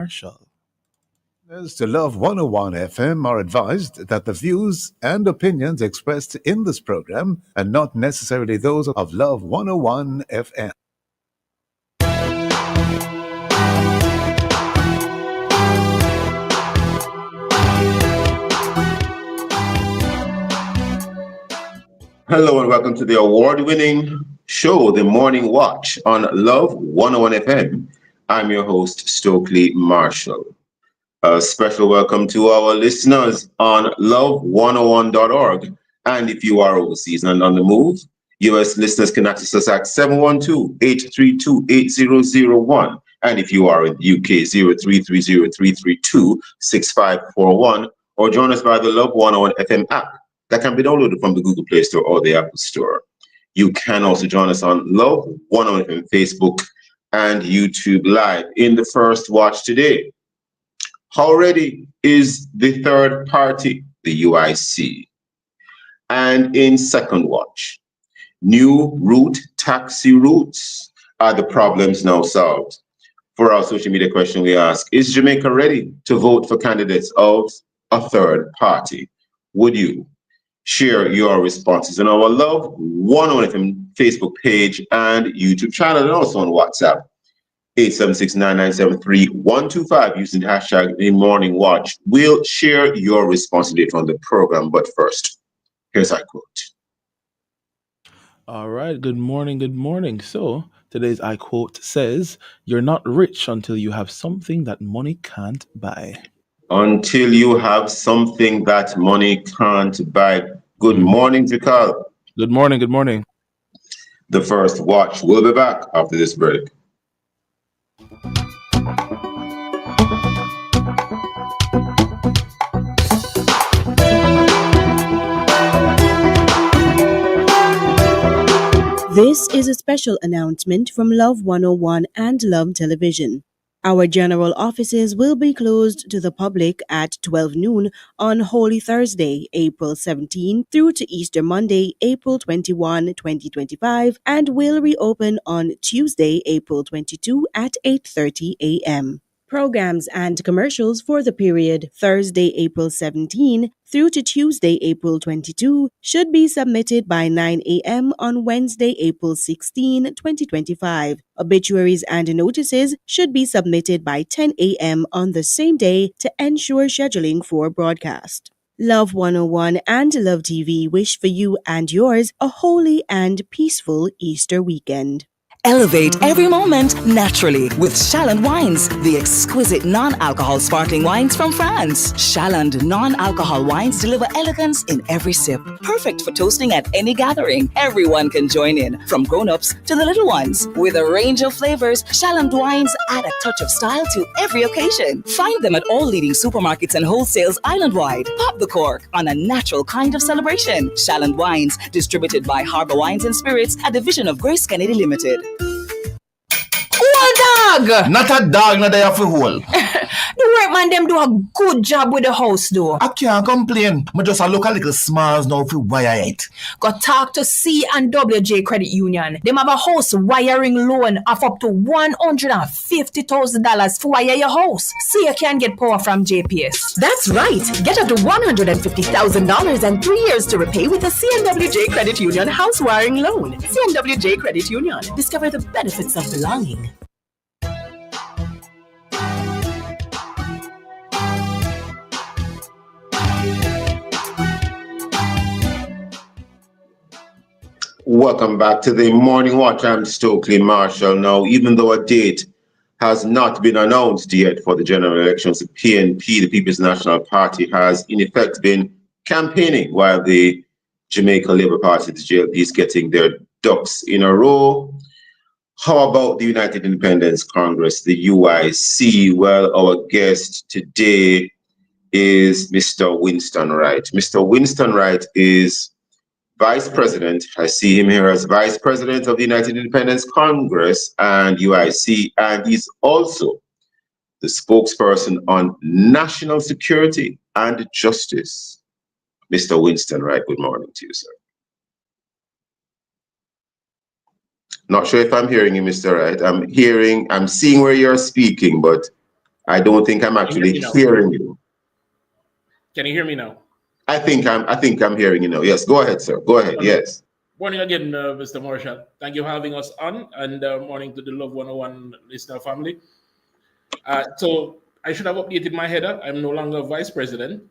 Marshall. Listeners to Love 101 FM are advised that the views and opinions expressed in this program are not necessarily those of Love 101 FM. Hello and welcome to the award-winning show, The Morning Watch on Love 101 FM. I'm your host, Stokeley Marshall. A special welcome to our listeners on love101.org. And if you are overseas and on the move, US listeners can access us at 712-832-8001. And if you are in the UK, 0330-332-6541, or join us via the Love 101 FM app that can be downloaded from the Google Play Store or the Apple Store. You can also join us on Love 101 FM Facebook and YouTube Live in the first watch today. How ready is the third party, the UIC? And in second watch, new route taxi routes. Are the problems now solved? For our social media question, we ask, is Jamaica ready to vote for candidates of a third party? Would you? Share your responses on our Love 101 FM Facebook page and YouTube channel, and also on WhatsApp. 876-9973-125 using the hashtag The Morning Watch. We'll share your response later on the program, but first, here's our quote. All right, good morning, good morning. So, today's I quote says, "You're not rich until you have something that money can't buy." Until you have something that money can't buy. Good morning, Jakal. Good morning, good morning. The first watch will be back after this break. This is a special announcement from Love 101 and Love Television. Our general offices will be closed to the public at 12 noon on Holy Thursday, April 17 through to Easter Monday, April 21, 2025, and will reopen on Tuesday, April 22 at 8:30 a.m. Programs and commercials for the period Thursday, April 17 through to Tuesday, April 22 should be submitted by 9 a.m. on Wednesday, April 16, 2025. Obituaries and notices should be submitted by 10 a.m. on the same day to ensure scheduling for broadcast. Love 101 and Love TV wish for you and yours a holy and peaceful Easter weekend. Elevate every moment naturally with Chaland Wines, the exquisite non-alcohol sparkling wines from France. Chaland non-alcohol wines deliver elegance in every sip. Perfect for toasting at any gathering. Everyone can join in, from grown-ups to the little ones. With a range of flavors, Chaland Wines add a touch of style to every occasion. Find them at all leading supermarkets and wholesales island-wide. Pop the cork on a natural kind of celebration. Chaland Wines, distributed by Harbour Wines and Spirits, a division of Grace Kennedy Limited. Dog! Not a dog, not there for hole. The workman them do a good job with the house though. I can't complain. I just a look a little smalls now for wire it. Go talk to C&WJ Credit Union. Them have a house wiring loan of up to $150,000 for wire your house, so you can get power from JPS. That's right. Get up to $150,000 and 3 years to repay with the C&WJ Credit Union house wiring loan. C&WJ Credit Union. Discover the benefits of belonging. Welcome back to the Morning Watch. I'm Stokeley Marshall. Now, even though a date has not been announced yet for the general elections, the PNP, the People's National Party, has in effect been campaigning while the Jamaica Labour Party, the JLP, is getting their ducks in a row. How about the United Independence Congress, the UIC? Well, our guest today is Mr. Winston Wright. Mr. Winston Wright is Vice President. I see him here as Vice President of the United Independence Congress and UIC, and he's also the spokesperson on national security and justice. Mr. Winston Wright, good morning to you, sir. Not sure if I'm hearing you, Mr. Wright. I'm seeing where you're speaking, but I don't think I'm Can you hear actually me now? hearing you. Can you hear me now? I think I'm hearing you now. Yes, go ahead, sir. Go ahead. Wonderful. Yes. Morning again, Mr. Marshall. Thank you for having us on, and morning to the Love 101 listener family. So I should have updated my header. I'm no longer vice president,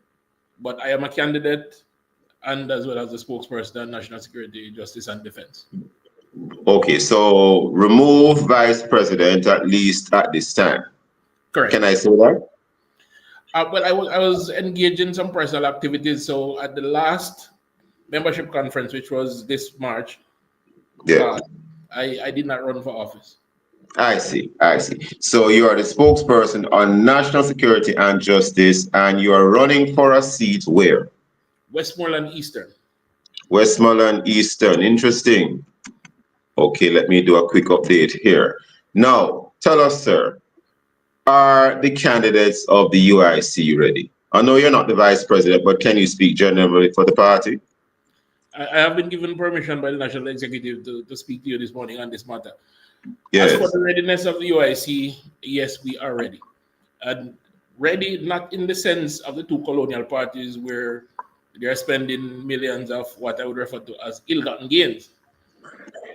but I am a candidate and as well as the spokesperson on national security, justice, and defense. Okay, so remove vice president at least at this time. Correct. Can I say that? Well, I was engaged in some personal activities. So at the last membership conference, which was this March, Yeah. I did not run for office. I see. I see. So you are the spokesperson on national security and justice, and you are running for a seat where? Westmoreland Eastern. Westmoreland Eastern. Interesting. Okay, let me do a quick update here. Now, tell us, sir, are the candidates of the UIC ready? I know you're not the vice president, but can you speak generally for the party? I have been given permission by the national executive to speak to you this morning on this matter. Yes. As for the readiness of the UIC, yes, we are ready. And ready not in the sense of the two colonial parties where they are spending millions of what I would refer to as ill-gotten gains.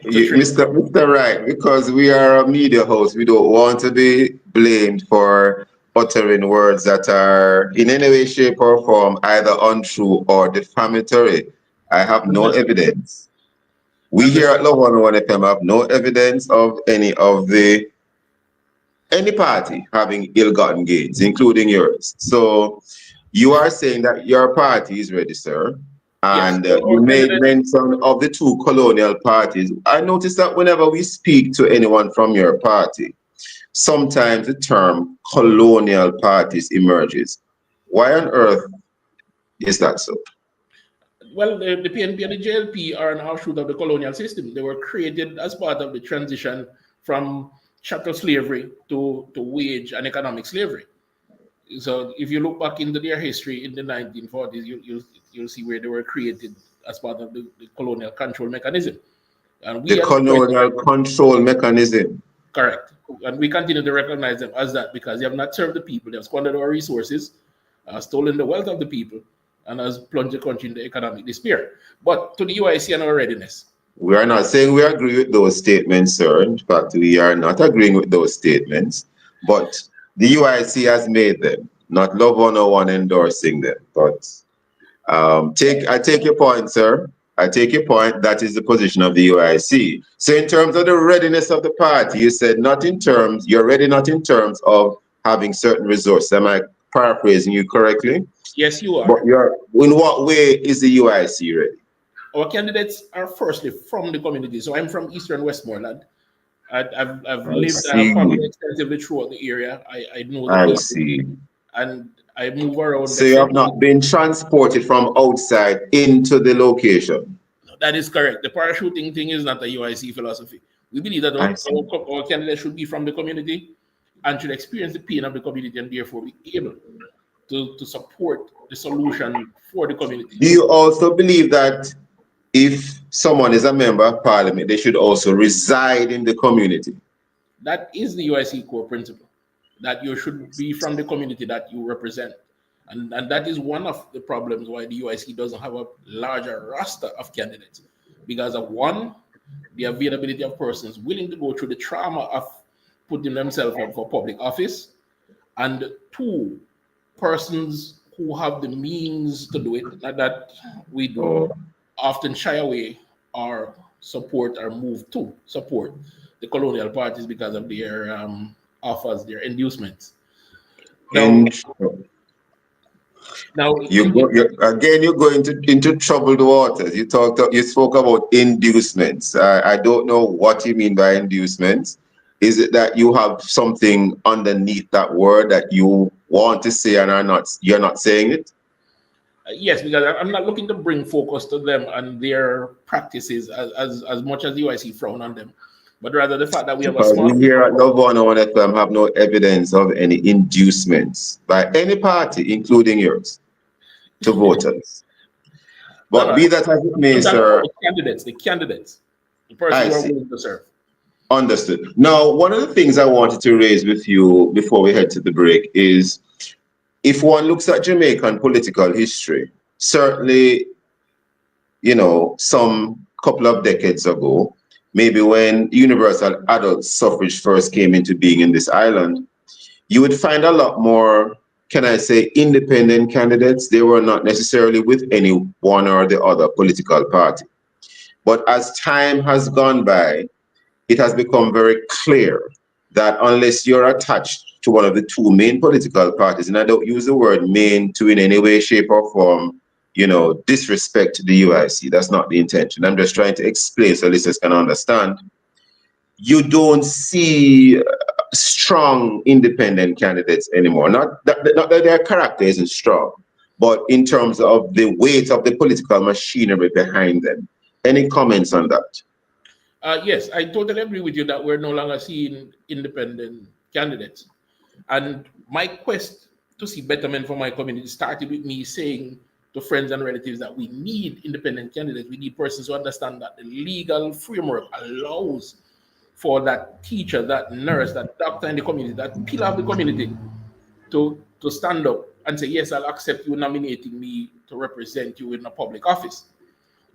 Mr. Wright, because we are a media house, we don't want to be blamed for uttering words that are in any way, shape, or form either untrue or defamatory. I have no evidence. We here at Love 101 FM have no evidence of any party having ill-gotten gains, including yours. So you are saying that your party is ready, sir. And yes, you made mention of the two colonial parties. I noticed that whenever we speak to anyone from your party, sometimes the term colonial parties emerges. Why on earth is that so? Well, the PNP and the JLP are an offshoot of the colonial system. They were created as part of the transition from chattel slavery to wage and economic slavery. So if you look back into their history in the 1940s, you'll see where they were created as part of the colonial control mechanism. And we the colonial control mechanism. Correct. And we continue to recognize them as that because they have not served the people. They have squandered our resources, stolen the wealth of the people, and has plunged the country into economic despair. But to the UIC and our readiness. We are not saying we agree with those statements, sir. In fact, we are not agreeing with those statements. But the UIC has made them, not Love 101 endorsing them. But I take your point, sir. I take your point. That is the position of the UIC. So in terms of the readiness of the party, you said you're ready not in terms of having certain resources. Am I paraphrasing you correctly? Yes, you are. But in what way is the UIC ready? Our candidates are firstly from the community. So I'm from Eastern Westmoreland. I've lived probably extensively throughout the area. I know the people. See. And I move around. So you have not been transported from outside into the location? That is correct. The parachuting thing is not a UIC philosophy. We believe that our candidates should be from the community and should experience the pain of the community and therefore be able to support the solution for the community. Do you also believe that if someone is a member of parliament, they should also reside in the community? That is the UIC core principle, that you should be from the community that you represent. And that is one of the problems why the UIC doesn't have a larger roster of candidates. Because of one, the availability of persons willing to go through the trauma of putting themselves up for public office. And two, persons who have the means to do it, that we do often shy away or support or move to support the colonial parties because of their offers, their inducements. Now you're going into troubled waters. You spoke about inducements. I don't know what you mean by inducements. Is it that you have something underneath that word that you want to say and you're not saying it? Yes, because I'm not looking to bring focus to them and their practices as much as the UIC frown on them, but rather the fact that we have a small. We here at Love 101 FM have no evidence of any inducements by any party, including yours, to voters. But be that as it may, sir. The candidates, the persons who are willing to serve. Understood. Now, one of the things I wanted to raise with you before we head to the break is if one looks at Jamaican political history, certainly, some couple of decades ago, maybe when universal adult suffrage first came into being in this island, you would find a lot more, can I say, independent candidates. They were not necessarily with any one or the other political party. But as time has gone by, it has become very clear that unless you're attached to one of the two main political parties, and I don't use the word main to in any way, shape, or form, disrespect the UIC. That's not the intention. I'm just trying to explain so listeners can understand. You don't see strong independent candidates anymore. Not that their character isn't strong, but in terms of the weight of the political machinery behind them. Any comments on that? Yes, I totally agree with you that we're no longer seeing independent candidates. And my quest to see betterment for my community started with me saying to friends and relatives that we need independent candidates. We need persons who understand that the legal framework allows for that teacher, that nurse, that doctor in the community, that pillar of the community to stand up and say, yes, I'll accept you nominating me to represent you in a public office.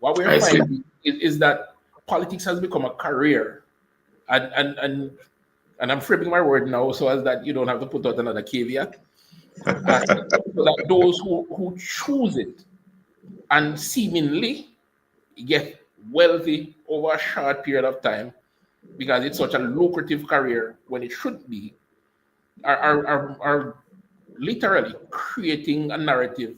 What we're finding is that politics has become a career, and I'm framing my word now so as that you don't have to put out another caveat. So that those who choose it and seemingly get wealthy over a short period of time because it's such a lucrative career when it should be, are literally creating a narrative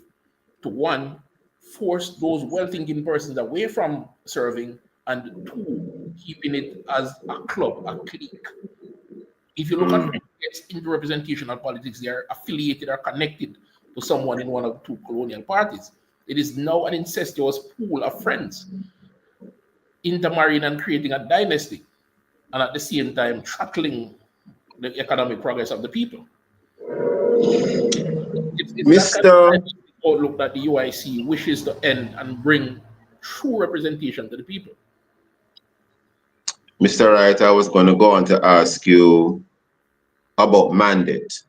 to one, force those well-thinking persons away from serving, and two, keeping it as a club, a clique. If you look at who gets into representational politics, they are affiliated or connected to someone in one of the two colonial parties. It is now an incestuous pool of friends intermarrying and creating a dynasty, and at the same time throttling the economic progress of the people. It's that kind of outlook that the UIC wishes to end and bring true representation to the people. Mr. Wright, I was going to go on to ask you about mandate.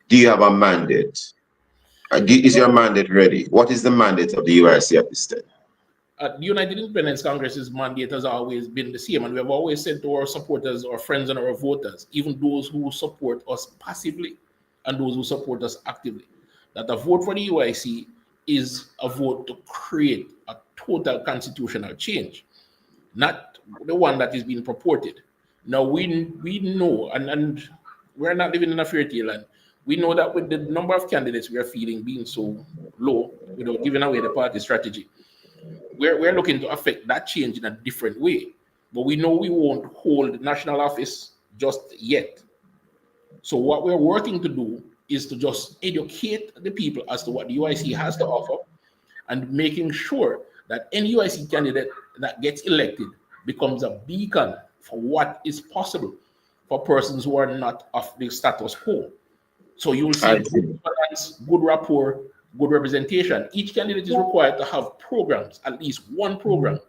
Do you have a mandate? Is your mandate ready? What is the mandate of the UIC at this time? The United Independence Congress's mandate has always been the same, and we have always said to our supporters, our friends, and our voters, even those who support us passively and those who support us actively, that a vote for the UIC is a vote to create a total constitutional change, not the one that is being purported. Now, we know, and we're not living in a fairy tale land. We know that with the number of candidates we are feeling being so low, without giving away the party strategy, we're looking to affect that change in a different way. But we know we won't hold national office just yet. So what we're working to do is to just educate the people as to what the UIC has to offer, and making sure that any UIC candidate that gets elected becomes a beacon for what is possible for persons who are not of the status quo. So you'll see good balance, good rapport, good representation. Each candidate is required to have programs, at least one program,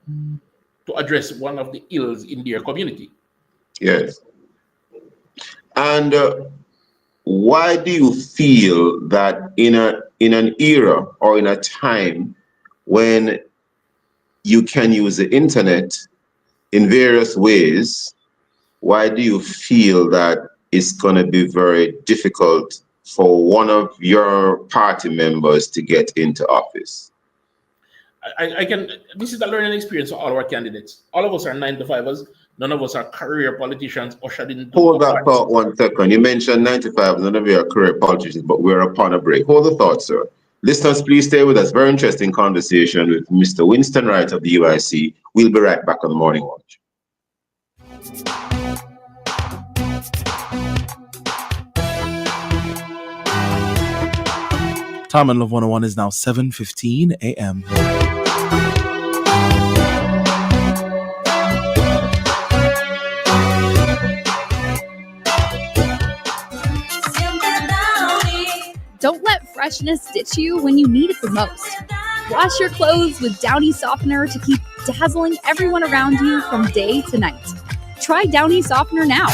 to address one of the ills in their community. Yes. And why do you feel that in an era or in a time when you can use the internet in various ways, why do you feel that it's going to be very difficult for one of your party members to get into office? This is a learning experience for all our candidates. All of us are 9-to-5ers. None of us are career politicians ushered into. Hold that thought 1 second. You mentioned 9-to-5, none of you are career politicians, but we're upon a break. Hold the thought, sir. Listeners, please stay with us. Very interesting conversation with Mr. Winston Wright of the UIC. We'll be right back on the Morning Watch. Time on Love 101 is now 7:15 a.m. Don't let freshness ditch you when you need it the most. Wash your clothes with Downy Softener to keep dazzling everyone around you from day to night. Try Downy Softener now.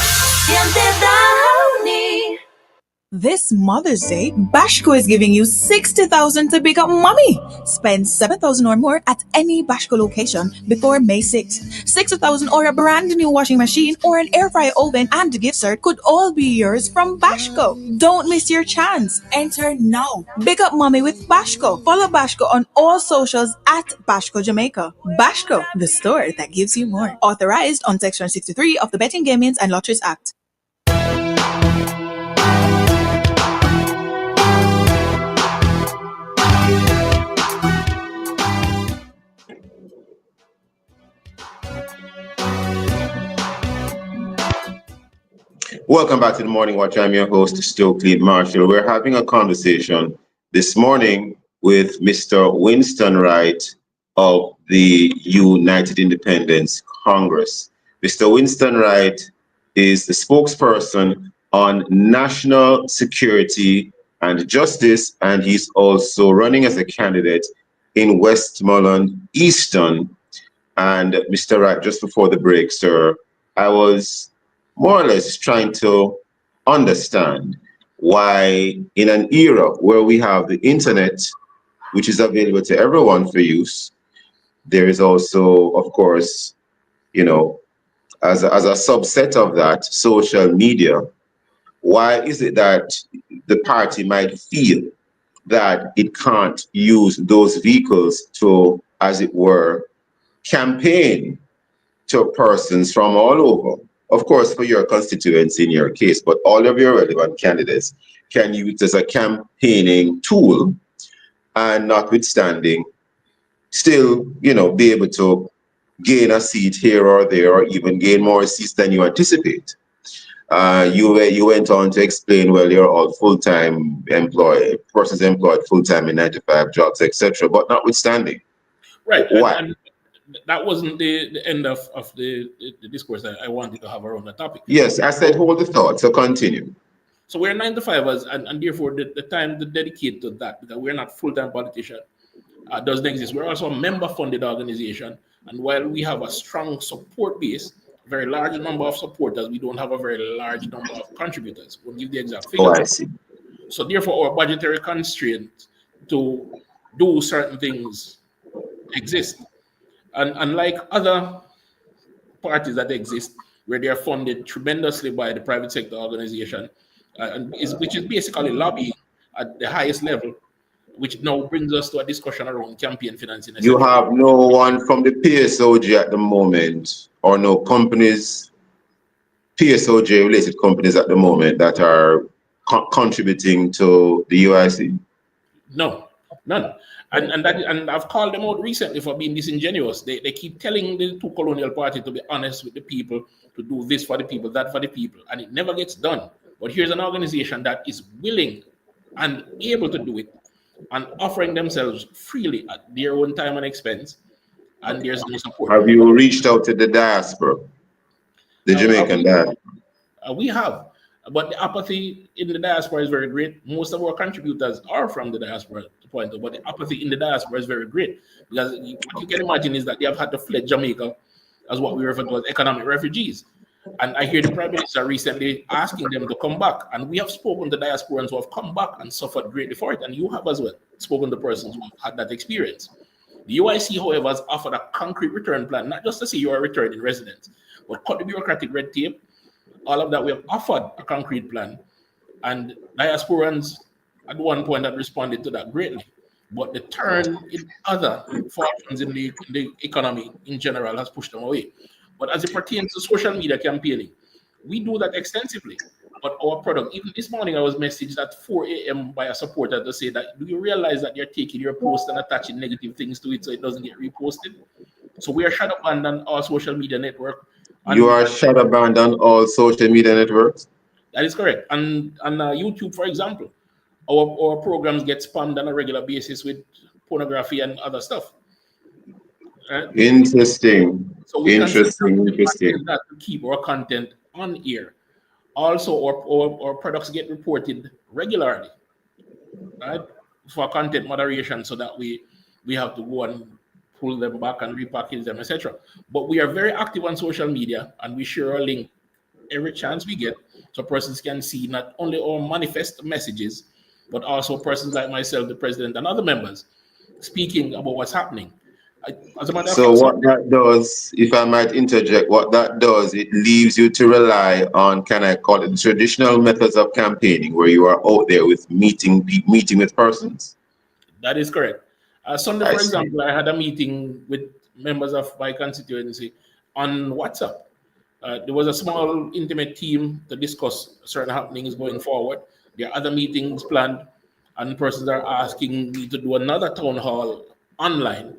This Mother's Day, Bashco is giving you 60,000 to pick up mommy. Spend 7,000 or more at any Bashco location before May 6th. 60,000 or a brand new washing machine or an air fryer oven and a gift cert could all be yours from Bashco. Don't miss your chance. Enter now. Big up mommy with Bashco. Follow Bashco on all socials at Bashco Jamaica. Bashco, the store that gives you more. Authorized on Section 63 of the Betting, Gaming and Lotteries Act. Welcome back to the Morning Watch. I'm your host, Stokeley Marshall. We're having a conversation this morning with Mr. Winston Wright of the United Independence Congress. Mr. Winston Wright is the spokesperson on national security and justice, and he's also running as a candidate in Westmoreland Easton. And Mr. Wright, just before the break, sir, I was more or less trying to understand why in an era where we have the internet, which is available to everyone for use, there is also, of course, you know, as a subset of that, social media. Why is it that the party might feel that it can't use those vehicles to, as it were, campaign to persons from all over? Of course, for your constituency in your case, but all of your relevant candidates can use it as a campaigning tool, and notwithstanding, still, you know, be able to gain a seat here or there, or even gain more seats than you anticipate. You went on to explain, well, you're all full-time employed, persons employed full-time in 9 to 5 jobs, etc. But notwithstanding, right? What? And that wasn't the end of the discourse that I wanted to have around the topic. Yes, I said hold the thought, so continue. So we're 9 to 5ers, and therefore the time to dedicate to that, because we're not full-time politicians, doesn't exist. We're also a member-funded organization, and while we have a strong support base, a very large number of supporters, we don't have a very large number of contributors. We'll give the exact figures. Oh, I see. So therefore, our budgetary constraint to do certain things exist. And unlike other parties that exist, where they are funded tremendously by the private sector organization, which is basically lobbying at the highest level, which now brings us to a discussion around campaign financing. You have no one from the PSOG at the moment, or no companies, PSOG related companies at the moment that are contributing to the UIC? No, none. And I've called them out recently for being disingenuous. They keep telling the two colonial parties to be honest with the people, to do this for the people, that for the people, and it never gets done. But here's an organization that is willing and able to do it, and offering themselves freely at their own time and expense, and there's no support. Have you reached out to the diaspora, the Jamaican diaspora? We have, but the apathy in the diaspora is very great. Most of our contributors are from the diaspora, to point out, but the apathy in the diaspora is very great, because what you can imagine is that they have had to flee Jamaica as what we refer to as economic refugees. And I hear the Prime Minister recently asking them to come back. And we have spoken to diasporans who have come back and suffered greatly for it. And you have as well spoken to persons who have had that experience. The UIC, however, has offered a concrete return plan, not just to say you are a returning resident, but cut the bureaucratic red tape. All of that, we have offered a concrete plan. And diasporans at one point had responded to that greatly. But the turn in other fortunes in the economy in general has pushed them away. But as it pertains to social media campaigning, we do that extensively. But our product, even this morning, I was messaged at 4 a.m. by a supporter to say that, do you realize that you're taking your post and attaching negative things to it so it doesn't get reposted? So we are shadow banned on our social media network. You are shadow banned on all social media networks? That is correct. And on YouTube, for example, our programs get spammed on a regular basis with pornography and other stuff. Interesting. So we interesting. That to keep our content on air. Also, our products get reported regularly, right, for content moderation, so that we have to go and pull them back and repackage them, etc. But we are very active on social media, and we share a link every chance we get, so persons can see not only our manifest messages, but also persons like myself, the president, and other members speaking about what's happening. As a matter of So fact, what that does, if I might interject, what that does, it leaves you to rely on, can I call it, traditional methods of campaigning, where you are out there with meeting with persons. that is correct. Sunday, I for see. example, I had a meeting with members of my constituency on WhatsApp. There was a small, intimate team to discuss certain happenings going forward. There are other meetings planned, and persons are asking me to do another town hall online.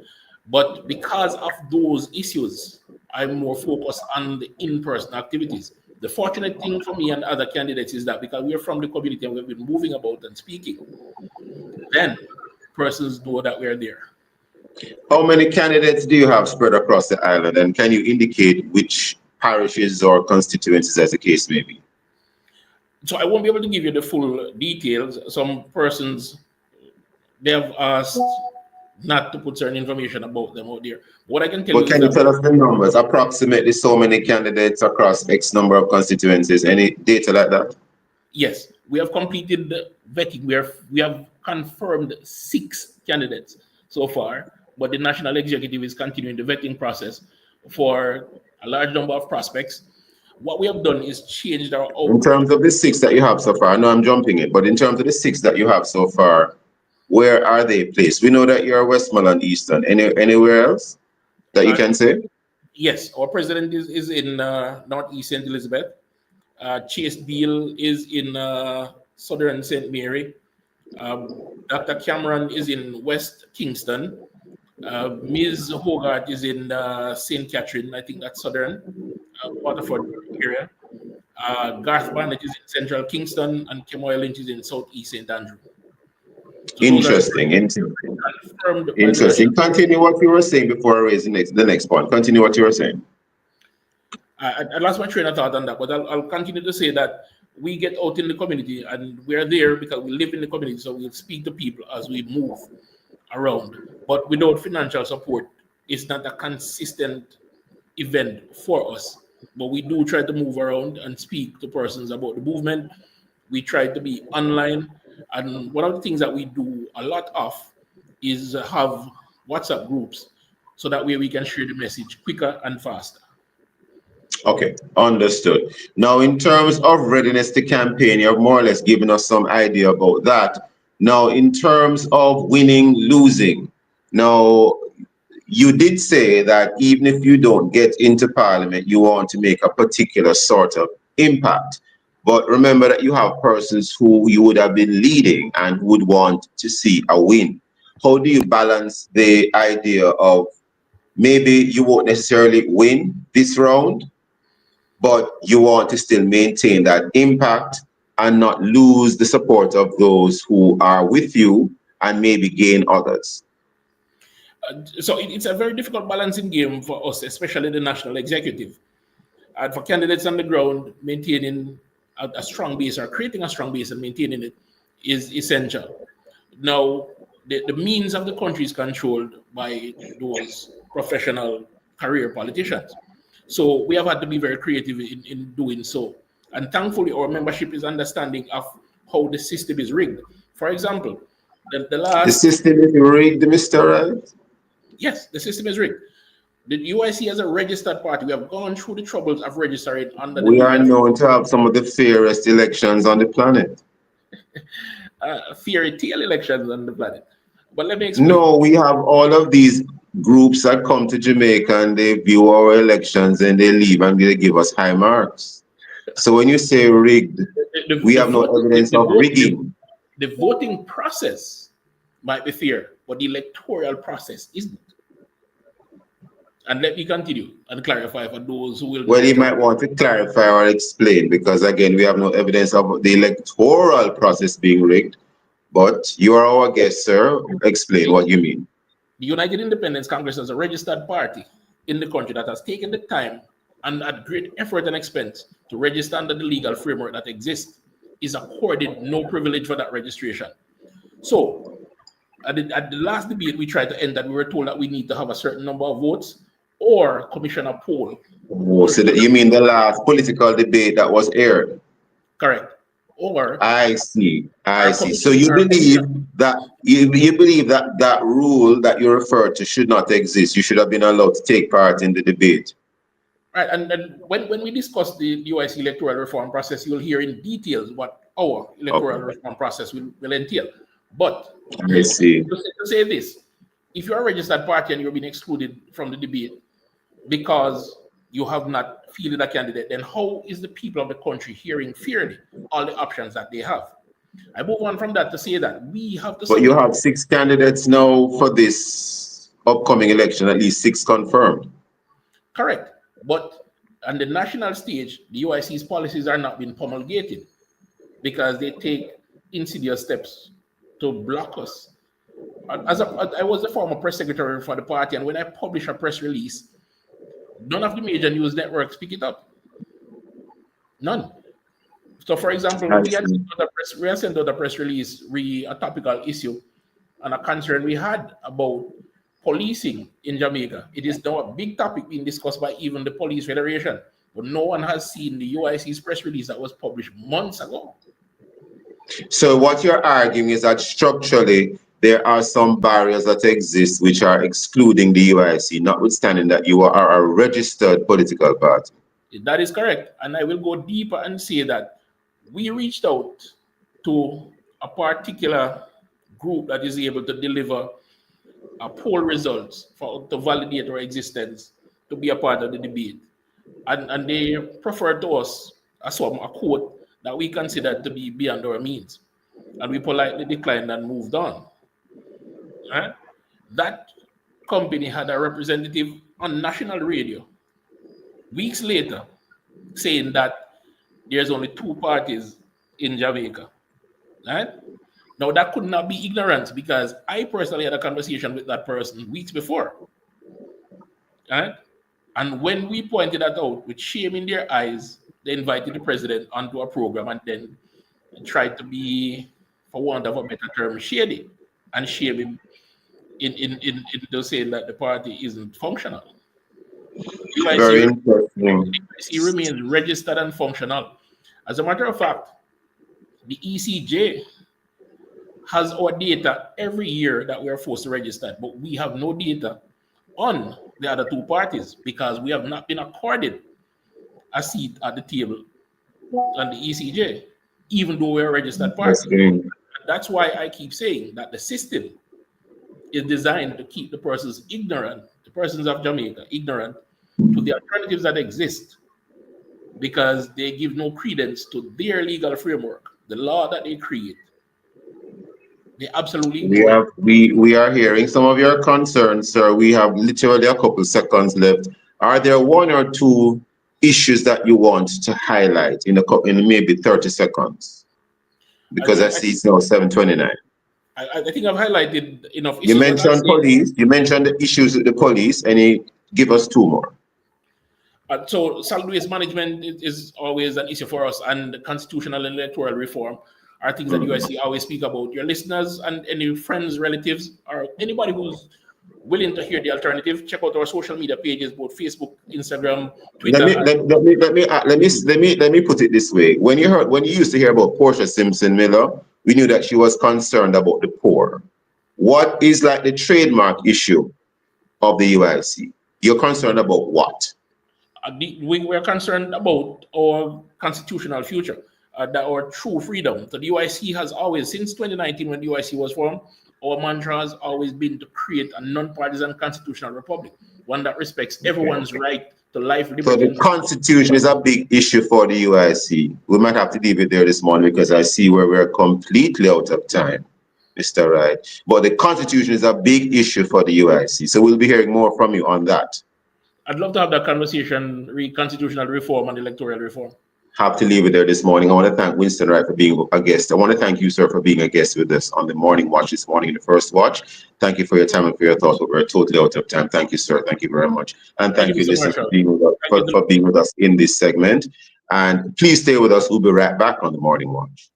But because of those issues, I'm more focused on the in-person activities. The fortunate thing for me and other candidates is that because we're from the community and we've been moving about and speaking, then persons know that we're there. How many candidates do you have spread across the island, and can you indicate which parishes or constituencies, as the case may be? So I won't be able to give you the full details. Some persons, they have asked not to put certain information about them out there. What I can tell you But is can you that, tell us the numbers? Approximately so many candidates across X number of constituencies. Any data like that? yes, we have completed the vetting. We have confirmed 6 candidates so far, but the national executive is continuing the vetting process for a large number of prospects. What we have done is changed our In outreach. terms of the 6 that you have so far, I know I'm jumping it, but in terms of the 6 that you have so far, where are they placed? We know that you're Westmoreland Eastern. Anywhere else that you Uh, can say? yes, our president is in Northeast St. Elizabeth. Chase Beale is in Southern St. Mary. Dr. Cameron is in West Kingston. Ms. Hogarth is in St. Catherine, I think that's Southern, Waterford area. Garth Barnett is in Central Kingston, and Kemoy Lynch is in Southeast St. Andrew. So those are Interesting. confirmed by the national. Interesting. Continue what you were saying before I raise the next point. Continue what you were saying. I lost my train of thought on that, but I'll continue to say that we get out in the community and we're there because we live in the community, so we'll speak to people as we move around. But without financial support, it's not a consistent event for us. But we do try to move around and speak to persons about the movement. We try to be online. And one of the things that we do a lot of is have WhatsApp groups so that way we can share the message quicker and faster. Okay, understood. Now, in terms of readiness to campaign, you've more or less given us some idea about that. Now, in terms of winning, losing, now, you did say that even if you don't get into parliament, you want to make a particular sort of impact. But remember that you have persons who you would have been leading and would want to see a win. How do you balance the idea of maybe you won't necessarily win this round, but you want to still maintain that impact and not lose the support of those who are with you and maybe gain others? So it's a very difficult balancing game for us, especially the national executive. And for candidates on the ground, maintaining a strong base or creating a strong base and maintaining it is essential. Now, the means of the country is controlled by those professional career politicians. So we have had to be very creative in doing so. And thankfully, our membership is understanding of how the system is rigged. For example, the The last, system is rigged, Mr. Right? yes, the system is rigged. The UIC as a registered party, we have gone through the troubles of registering under the We are legal known to have some of the fairest elections on the planet. fairy tale elections on the planet. But let me explain. No, we have all of these groups that come to Jamaica and they view our elections and they leave and they give us high marks. So when you say rigged, we have no evidence of rigging. The voting process might be fair, but the electoral process isn't. And let me continue and clarify for those who will. Well, you might want to clarify or explain, because again, we have no evidence of the electoral process being rigged. But you are our guest, sir. Explain what you mean. The United Independence Congress is a registered party in the country that has taken the time and at great effort and expense to register under the legal framework that exists, is accorded no privilege for that registration. So At the last debate, we tried to end that we were told that we need to have a certain number of votes or commission a poll. Oh, so you mean the last political debate that was aired? Correct. Or I see. our So commission, you our believe commission. that you believe that that rule that you referred to should not exist. You should have been allowed to take part in the debate. Right, and then when we discuss the UIC electoral reform process, you'll hear in details what our electoral reform process will entail. But I see. to say this, if you're a registered party and you're being excluded from the debate because you have not fielded a candidate, then how is the people of the country hearing fairly all the options that they have? I move on from that to say that we have to. But you have 6 candidates now for this upcoming election, at least 6 confirmed. Correct. But on the national stage, the UIC's policies are not being promulgated because they take insidious steps to block us. I was the former press secretary for the party, and when I publish a press release, none of the major news networks pick it up. None. So, for example, we had sent out a press release, a topical issue, and a concern we had about policing in Jamaica. It is now a big topic being discussed by even the Police Federation, but no one has seen the UIC's press release that was published months ago. So what you're arguing is that structurally there are some barriers that exist which are excluding the UIC, notwithstanding that you are a registered political party. That is correct. And I will go deeper and say that we reached out to a particular group that is able to deliver poll results to validate our existence, to be a part of the debate. And they preferred to us a quote that we considered to be beyond our means. And we politely declined and moved on. Right? That company had a representative on national radio weeks later saying that there's only 2 parties in Jamaica. Right? Now, that could not be ignorance because I personally had a conversation with that person weeks before. Right? And when we pointed that out with shame in their eyes, they invited the president onto a program and then tried to be, for want of a better term, shady and shame him into saying that the party isn't functional. Very interesting. He remains registered and functional. As a matter of fact, the ECJ has our data every year that we are forced to register, but we have no data on the other 2 parties because we have not been accorded a seat at the table on the ECJ, even though we're a registered party. That's why I keep saying that the system is designed to keep the persons ignorant, the persons of Jamaica ignorant to the alternatives that exist because they give no credence to their legal framework, the law that they create. They absolutely we are hearing some of your concerns, sir. We have literally a couple seconds left. Are there 1 or 2 issues that you want to highlight in maybe 30 seconds? Because I see it's now 7:29. I think I've highlighted enough issues. You mentioned police. You mentioned the issues with the police, and you give us 2 more. So solid waste management is always an issue for us, and constitutional and electoral reform are things that UIC always speak about. Your listeners and any friends, relatives, or anybody who's willing to hear the alternative, check out our social media pages, both Facebook, Instagram, Twitter. Let me put it this way. When you used to hear about Portia Simpson Miller, we knew that she was concerned about the poor. What is like the trademark issue of the UIC? You're concerned about what? We're concerned about our constitutional future, our true freedom. So the UIC has always, since 2019 when the UIC was formed, our mantra has always been to create a non-partisan constitutional republic, one that respects everyone's right to life, liberty. So the Constitution is a big issue for the UIC. We might have to leave it there this morning because I see where we're completely out of time, Mr. Wright. But the Constitution is a big issue for the UIC. So we'll be hearing more from you on that. I'd love to have that conversation, constitutional reform and electoral reform. Have to leave it there this morning. I want to thank Winston Wright for being a guest. I want to thank you, sir, for being a guest with us on the morning watch this morning, in the first watch. Thank you for your time and for your thoughts, but we're totally out of time. Thank you, sir. Thank you very much. And thank you, listeners, for being with us in this segment. And please stay with us. We'll be right back on the morning watch.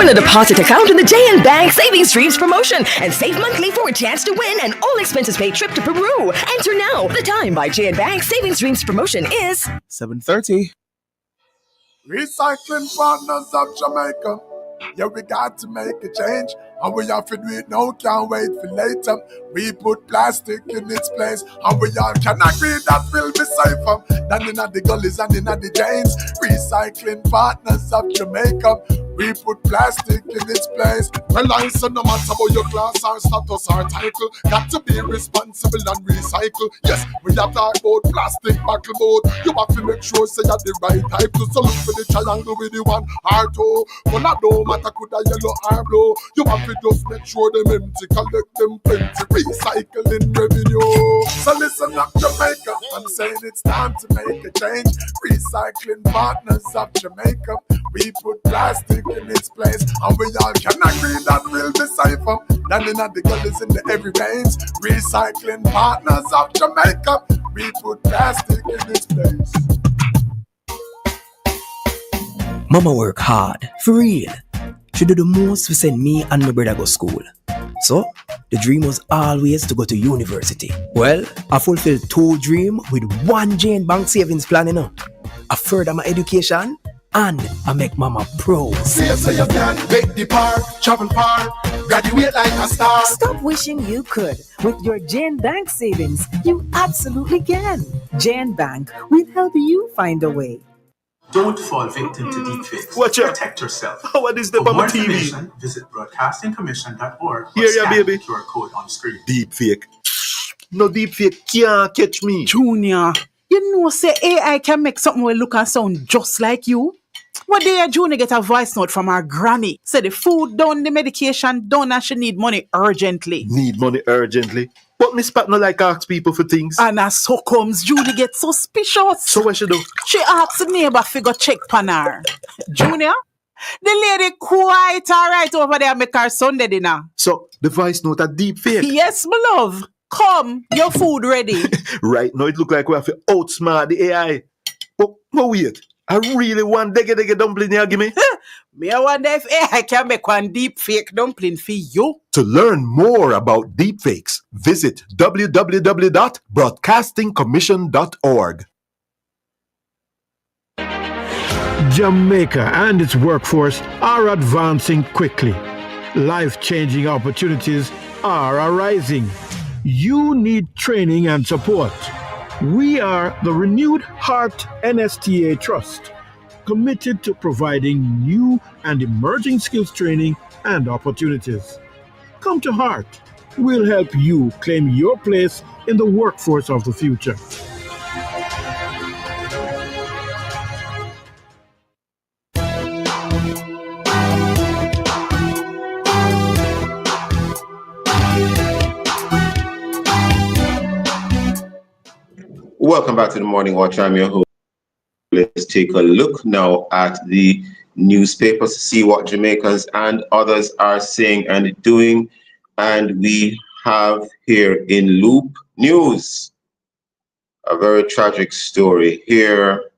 Open a deposit account in the JN Bank Savings Streams promotion and save monthly for a chance to win an all-expenses paid trip to Peru. Enter now. The time by JN Bank Savings Streams promotion is 7:30. Recycling Partners of Jamaica. Yeah, we got to make a change, and we have to do it now, can't wait for later. We put plastic in its place, and we all can agree that will be safer than in the gullies and in the drains. Recycling Partners of Jamaica. We put plastic in its place. Realize no matter about your class or status or title, got to be responsible and recycle. Yes, we have talked about plastic buckle board. You have to make sure say you have the right type to. So look for the triangle with the one heart oh. Well, I don't matter could a yellow or blue. You have to just make sure them empty, collect them plenty. Recycling revenue. So listen up, Jamaica. I'm saying it's time to make a change. Recycling Partners of Jamaica. We put plastic in its place, and we all can agree that will be safer than in the gullies in the every veins. Recycling Partners of Jamaica. We put plastic in its place. Mama work hard, for real. She do the most to send me and my brother go school. So, the dream was always to go to university. Well, I fulfilled 2 dreams with 1 Jane Bank savings plan, you know. I further my education and I make mama proud. Save so you can make the part, travel far, graduate like a star. Stop wishing you could. With your Jane Bank savings, you absolutely can. Jane Bank will help you find a way. Don't fall victim to deepfakes. Watch out. Protect yourself. What is the For more TV? information, visit broadcastingcommission.org or Here ya, scan baby. the QR code on screen. Deepfake. No deepfake can't catch me. Junior, you know say AI can make something will look and sound just like you? One day Junior get a voice note from her granny. Say the food done, the medication done, and she need money urgently. Need money urgently. But Miss Pat no like ask people for things. And as so comes, Judy get suspicious. So what she do? She asks the neighbor figure check pan her. Junior, the lady quite alright over there make her Sunday dinner. So the voice note a deepfake. Yes, my love. Come, your food ready. Right now it look like we have to outsmart the AI. But wait, I really want dege dumpling here, give me. Me I wonder if AI can make one deep fake dumpling for you. To learn more about deepfakes, visit www.broadcastingcommission.org. Jamaica and its workforce are advancing quickly. Life-changing opportunities are arising. You need training and support. We are the Renewed Heart NSTA Trust, committed to providing new and emerging skills training and opportunities. Come to Heart. We'll help you claim your place in the workforce of the future. Welcome back to the Morning Watch. I'm your host. Let's take a look now at the newspapers to see what Jamaicans and others are saying and doing. And we have here in Loop News a very tragic story here.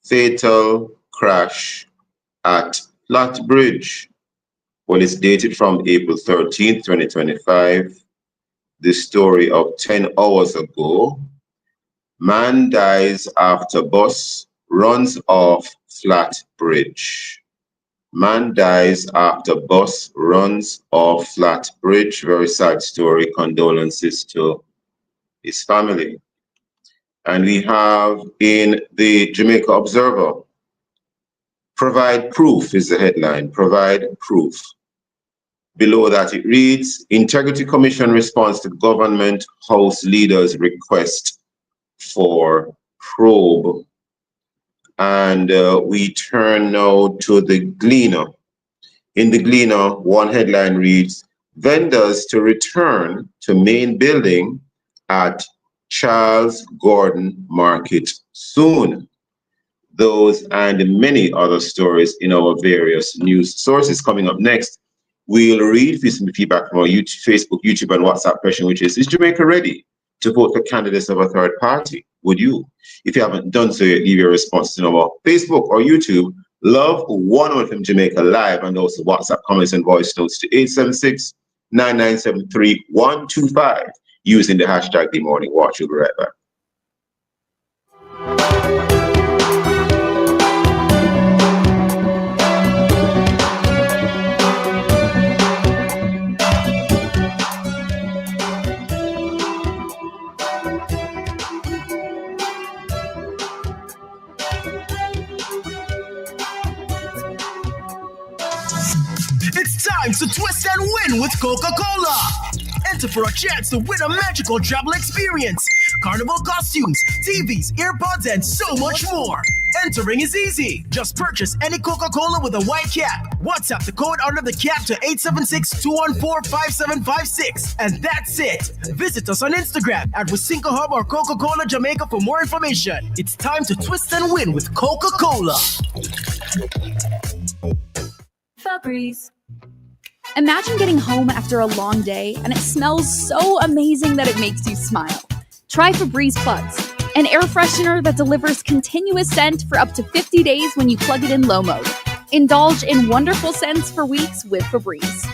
Fatal crash at Flat Bridge. Well, it's dated from April 13th, 2025. The story of 10 hours ago. Man dies after bus runs off Flat Bridge. Man dies after bus runs off Flat Bridge. Very sad story. Condolences to his family. And we have in the Jamaica Observer, provide proof is the headline. Provide proof. Below that it reads, Integrity Commission responds to Government House Leaders' request for probe. And we turn now to the Gleaner. In the Gleaner, one headline reads, Vendors to return to main building at Charles Gordon Market soon. Those and many other stories in our various news sources. Coming up next, we'll read some feedback from our YouTube, Facebook, YouTube, and WhatsApp question, which is Jamaica ready to vote for candidates of a third party? Would you? If you haven't done so yet, leave your response in our Facebook or YouTube Love 101 FM Jamaica live, and also WhatsApp comments and voice notes to 876-9973-125 using the hashtag The Morning Watch. We'll be right back. It's time to twist and win with Coca-Cola. Enter for a chance to win a magical travel experience, carnival costumes, TVs, earbuds, and so much more. Entering is easy. Just purchase any Coca-Cola with a white cap. WhatsApp the code under the cap to 876-214-5756. And that's it. Visit us on Instagram at Wasinka Hub or Coca-Cola Jamaica for more information. It's time to twist and win with Coca-Cola. Febreze. Imagine getting home after a long day and it smells so amazing that it makes you smile. Try Febreze Plugs, an air freshener that delivers continuous scent for up to 50 days when you plug it in low mode. Indulge in wonderful scents for weeks with Febreze.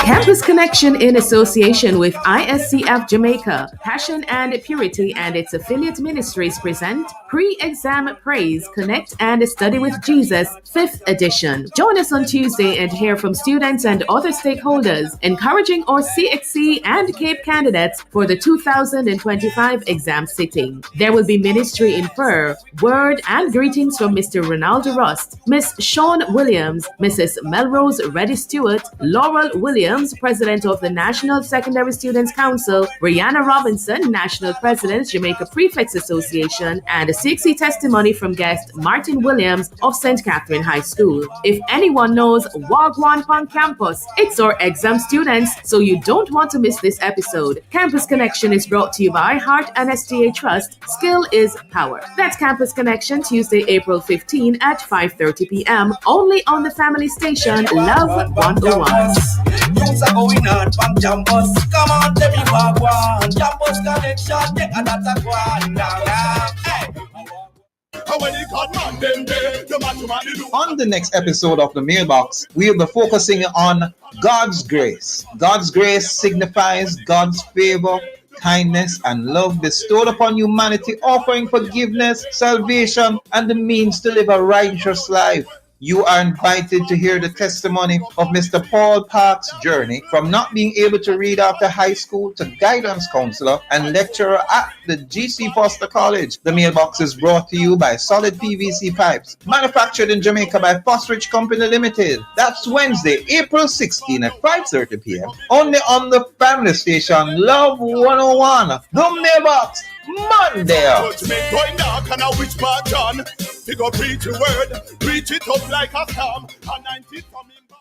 Campus Connection in association with ISCF Jamaica, Passion and Purity and its affiliate ministries present Pre-Exam Praise, Connect and Study with Jesus, 5th edition. Join us on Tuesday and hear from students and other stakeholders, encouraging our CXC and CAPE candidates for the 2025 exam sitting. There will be ministry in prayer, word and greetings from Mr. Ronaldo Rust, Miss Sean Williams, Mrs. Melrose Reddy Stewart, Laurel Williams, President of the National Secondary Students Council, Brianna Robinson, National President, Jamaica Prefects Association, and a CXC testimony from guest Martin Williams of St. Catherine High School. If anyone knows Wagwan Punk Campus, it's our exam students, so you don't want to miss this episode. Campus Connection is brought to you by Heart and SDA Trust. Skill is power. That's Campus Connection, Tuesday, April 15 at 5:30 p.m. only on the family station Love 101. News are going on from campus. Come on, let me walk one. Campus Connection, take another one down. On the next episode of the Mailbox, we'll be focusing on God's grace. God's grace signifies God's favor, kindness, and love bestowed upon humanity, offering forgiveness, salvation, and the means to live a righteous life. You are invited to hear the testimony of Mr. Paul Park's journey from not being able to read after high school to guidance counselor and lecturer at the GC Foster College. The Mailbox is brought to you by Solid PVC Pipes, manufactured in Jamaica by Fosterich Company Limited. That's Wednesday, April 16 at 5:30 p.m. only on the family station Love 101. The Mailbox, Monday. Going dark and a witch part on. We go preach your word, preach it up like a storm. A 90 coming back.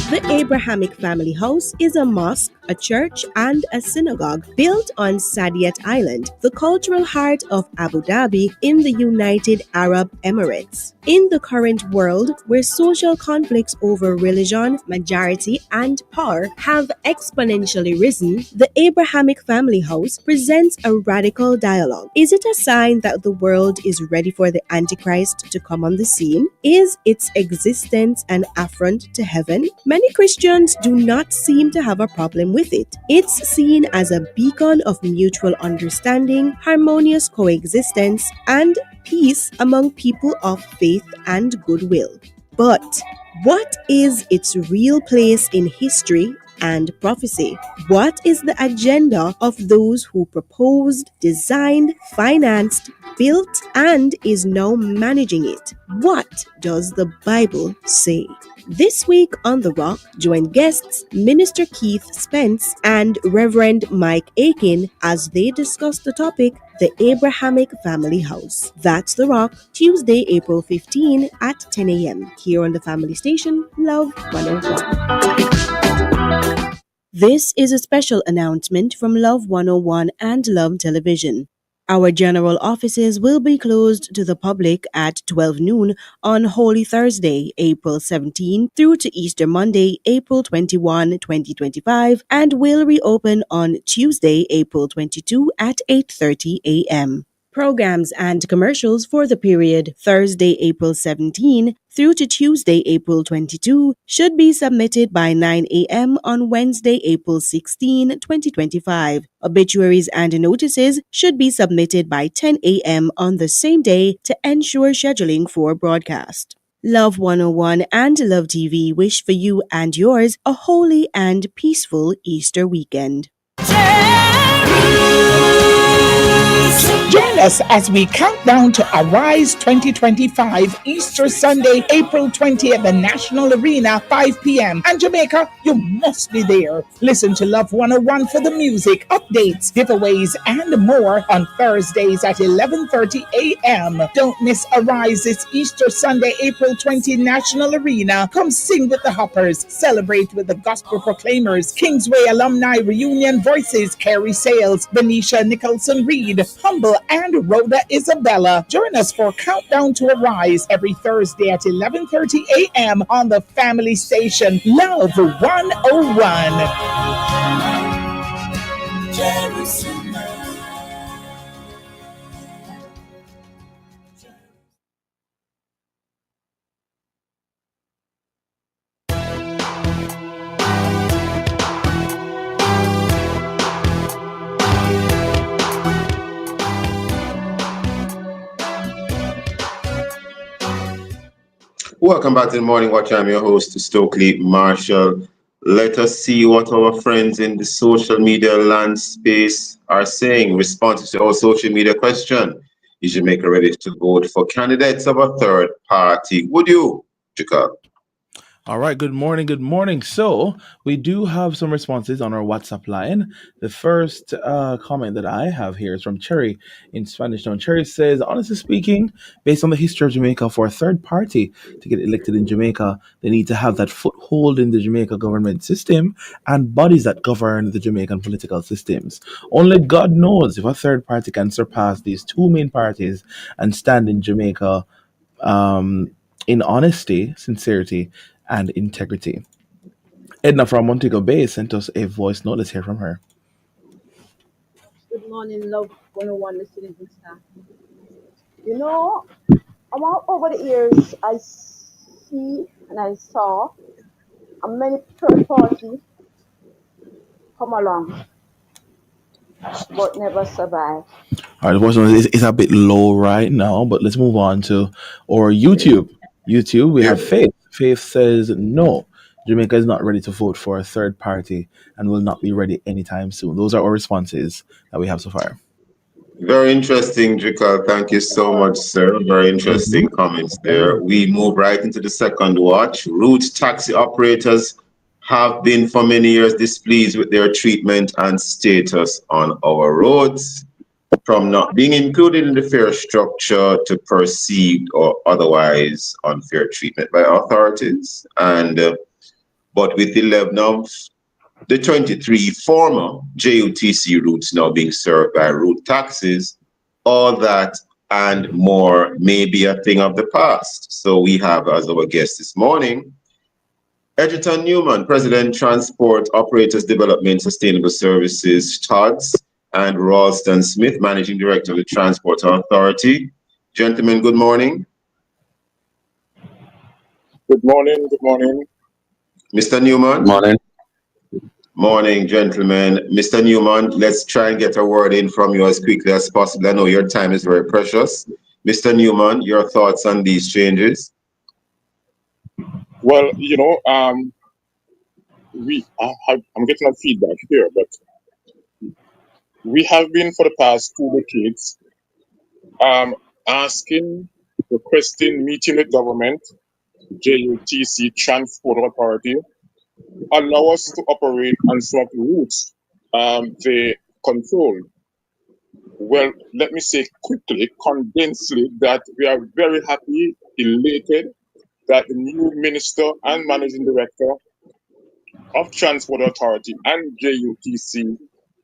The Abrahamic Family House is a mosque, a church, and a synagogue built on Saadiyat Island, the cultural heart of Abu Dhabi in the United Arab Emirates. In the current world, where social conflicts over religion, majority, and power have exponentially risen, the Abrahamic Family House presents a radical dialogue. Is it a sign that the world is ready for the Antichrist to come on the scene? Is its existence an affront to heaven? Many Christians do not seem to have a problem with it. It's seen as a beacon of mutual understanding, harmonious coexistence, and peace among people of faith and goodwill. But what is its real place in history and prophecy? What is the agenda of those who proposed, designed, financed, built, and is now managing it? What does the Bible say? This week on The Rock, join guests Minister Keith Spence and Reverend Mike Aiken as they discuss the topic, the Abrahamic Family House. That's The Rock, Tuesday, April 15 at 10 a.m. here on the family station, Love 101. This is a special announcement from Love 101 and Love Television. Our general offices will be closed to the public at 12 noon on Holy Thursday, April 17 through to Easter Monday, April 21, 2025, and will reopen on Tuesday, April 22 at 8:30 a.m. Programs and commercials for the period Thursday, April 17 through to Tuesday, April 22 should be submitted by 9 a.m. on Wednesday, April 16, 2025. Obituaries and notices should be submitted by 10 a.m. on the same day to ensure scheduling for broadcast. Love 101 and Love TV wish for you and yours a holy and peaceful Easter weekend. Join us as we count down to Arise 2025 Easter Sunday, April 20th at the National Arena, 5 p.m. And Jamaica, you must be there. Listen to Love 101 for the music, updates, giveaways, and more on Thursdays at 11:30 a.m. Don't miss Arise this Easter Sunday, April 20, National Arena. Come sing with the Hoppers, celebrate with the Gospel Proclaimers, Kingsway Alumni Reunion Voices, Carrie Sales, Benicia Nicholson Reed, Humble, and Rhoda Isabella. Join us for Countdown to Arise every Thursday at 11:30 a.m. on the family station Love 101. Jerusalem. Welcome back to the Morning Watch. I'm your host, Stokeley Marshall. Let us see what our friends in the social media land space are saying. Responses to our social media question. Is Jamaica ready to vote for candidates of a third party? Would you, Jacob? All right, good morning, good morning. So we do have some responses on our WhatsApp line. The first comment that I have here is from Cherry in Spanish Town. Cherry says, honestly speaking, based on the history of Jamaica, for a third party to get elected in Jamaica, they need to have that foothold in the Jamaica government system and bodies that govern the Jamaican political systems. Only God knows if a third party can surpass these two main parties and stand in Jamaica in honesty, sincerity, and integrity. Edna from Montego Bay sent us a voice note. Let's hear from her. Good morning, Love 101 listeners and staff. You know, over the years, I see and I saw many third parties come along, but never survive. All right, the voice note is a bit low right now, but let's move on to our YouTube. YouTube, we have Faith. Faith says no. Jamaica is not ready to vote for a third party and will not be ready anytime soon. Those are our responses that we have so far. Very interesting, Jacob. Thank you so much, sir. Very interesting comments there. We move right into the second watch. Route taxi operators have been for many years displeased with their treatment and status on our roads, from not being included in the fare structure to perceived or otherwise unfair treatment by authorities. But with the 11 of the 23 former JUTC routes now being served by route taxis, all that and more may be a thing of the past. So we have as our guest this morning, Edgerton Newman, President, Transport Operators Development Sustainable Services, TODS, and Ralston Smith, Managing Director of the Transport Authority. Gentlemen, good morning. Good morning, good morning. Mr. Newman. Good morning. Morning, gentlemen. Mr. Newman, let's try and get a word in from you as quickly as possible. I know your time is very precious. Mr. Newman, your thoughts on these changes? Well, you know, I'm getting a feedback here, but we have been for the past 2 decades asking, requesting, meeting with government, JUTC Transport Authority, allow us to operate on some of the routes they control. Well, let me say quickly, condensedly, that we are very happy, elated, that the new Minister and Managing Director of Transport Authority and JUTC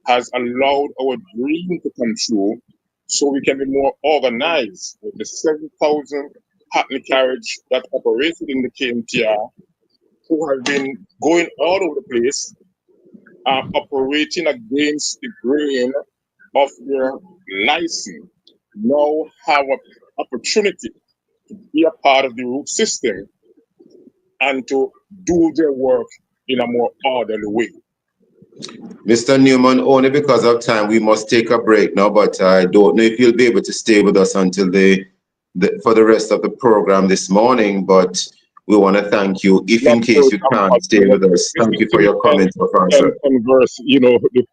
has allowed our dream to come true so we can be more organized with the 7,000 Hackney carriage that operated in the KMTR, who have been going all over the place, operating against the grain of their license. now have an opportunity to be a part of the root system and to do their work in a more orderly way. Mr. Newman, only because of time, we must take a break now, but I don't know if you'll be able to stay with us until for the rest of the program this morning, but we want to thank you. If in case you can't stay with us, thank you for your comments, Professor. Converse, the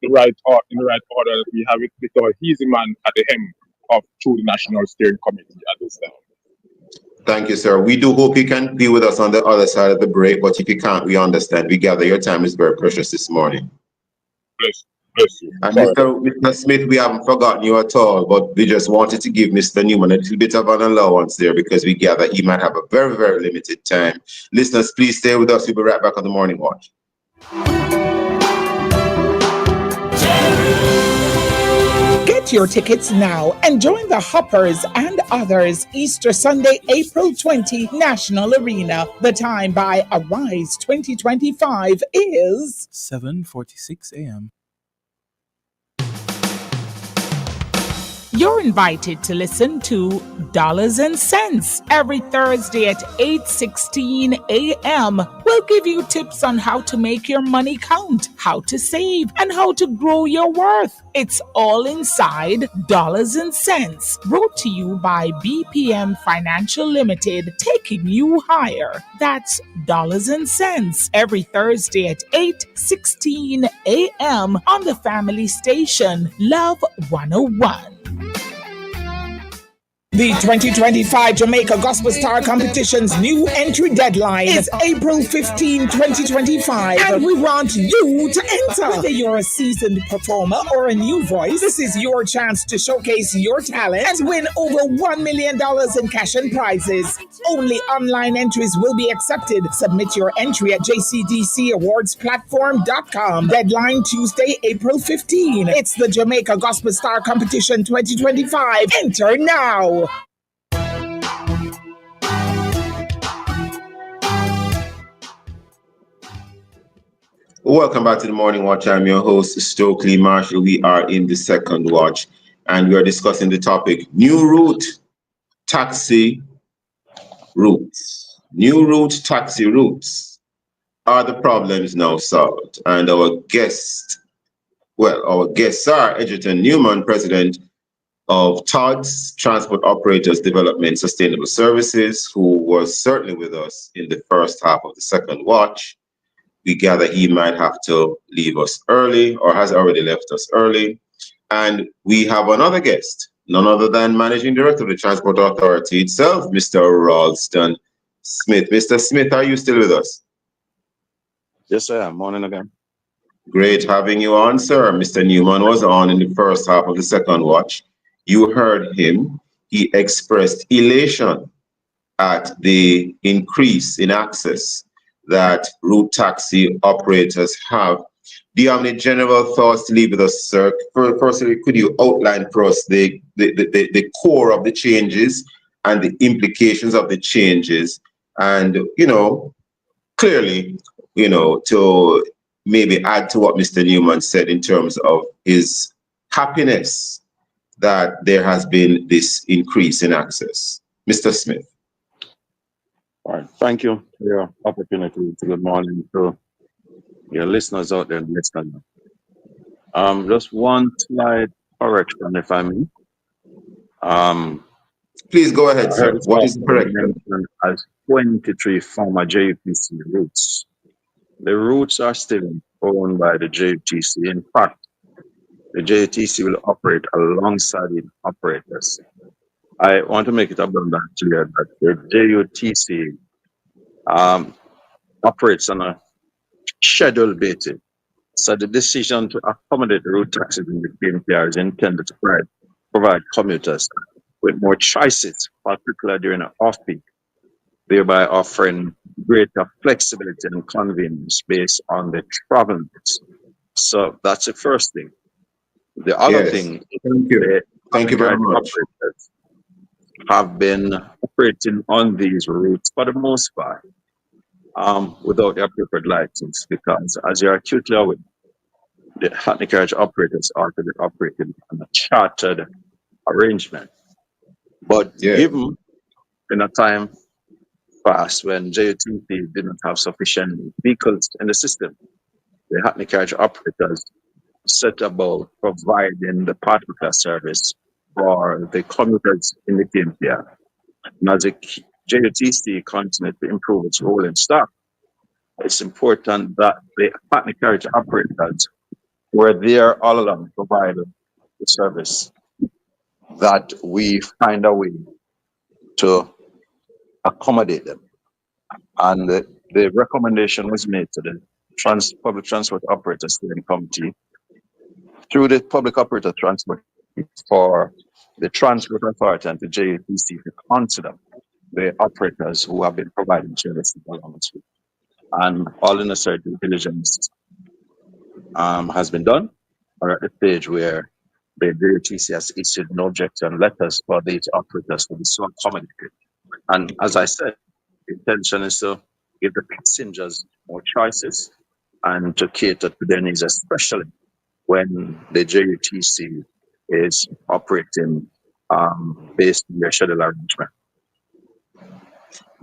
right in the right order that we have it, because he's the man at the helm of through the National Steering Committee at this time. Thank you, sir. We do hope you can be with us on the other side of the break, but if you can't, we understand. We gather your time is very precious this morning. Bless you. And Mr. Smith, we haven't forgotten you at all, but we just wanted to give Mr. Newman a little bit of an allowance there because we gather he might have a very, very limited time. Listeners, please stay with us. We'll be right back on the Morning Watch. Get your tickets now and join the Hoppers and others Easter Sunday, April 20, National Arena. The time by Arise 2025 is 7:46 a.m. You're invited to listen to Dollars and Cents every Thursday at 8:16 a.m. We'll give you tips on how to make your money count, how to save, and how to grow your worth. It's all inside Dollars and Cents, brought to you by BPM Financial Limited, taking you higher. That's Dollars and Cents every Thursday at 8:16 a.m. on the family station, Love 101. The 2025 Jamaica Gospel Star Competition's new entry deadline is April 15, 2025, and we want you to enter. Whether you're a seasoned performer or a new voice, this is your chance to showcase your talent and win over $1 million in cash and prizes. Only online entries will be accepted. Submit your entry at jcdcawardsplatform.com. Deadline Tuesday, April 15. It's the Jamaica Gospel Star Competition 2025. Enter now. Welcome back to the Morning Watch. I'm your host, Stokeley Marshall. We are in the second watch, and we are discussing the topic, new route taxi routes. New route taxi routes. Are the problems now solved? And our guests are Edgerton Newman, President of TODS, Transport Operators Development Sustainable Services, who was certainly with us in the first half of the second watch. We gather he might have to leave us early or has already left us early. And we have another guest, none other than Managing Director of the Transport Authority itself, Mr. Ralston Smith. Mr. Smith, are you still with us? Yes, sir. Morning again. Great having you on, sir. Mr. Newman was on in the first half of the second watch. You heard him. He expressed elation at the increase in access that route taxi operators have. Do you have any general thoughts to leave with us, sir? Firstly, could you outline for us the core of the changes and the implications of the changes? And, clearly, to maybe add to what Mr. Newman said in terms of his happiness that there has been this increase in access. Mr. Smith. All right. Thank you for your opportunity. Good morning to your listeners out there listening. Just one slight correction, if I may. Please go ahead, sir. What is correct? As 23 former JUTC routes. The routes are still owned by the JUTC. In fact, the JUTC will operate alongside the operators. I want to make it abundantly clear that the JUTC operates on a scheduled basis. So the decision to accommodate route taxis in the KMPR is intended to provide commuters with more choices, particularly during an off-peak, thereby offering greater flexibility and convenience based on the travel mix. So that's the first thing. The other thing, Thank you very much. Operators have been operating on these routes for the most part without the appropriate license, because as you're acutely aware, the hackney carriage operators are to be operating on a chartered arrangement. But given in a time past when JUTC didn't have sufficient vehicles in the system, the Hackney carriage operators set about providing the particular service for the commuters in the KMPR. And as the JUTC continues to improve its rolling stock, it's important that the Hackney carriage operators were there all along to provide the service, that we find a way to accommodate them. And the recommendation was made to the Public Transport Operators Steering Committee through the Public Operator Transport for the Transport Authority and the JATC to consider the operators who have been providing services along the street. And all the necessary due diligence has been done. We're at the stage where the JATC has issued no objection letters for these operators to be so accommodated. And as I said, the intention is to give the passengers more choices and to cater to their needs, especially when the JUTC is operating based on their schedule arrangement.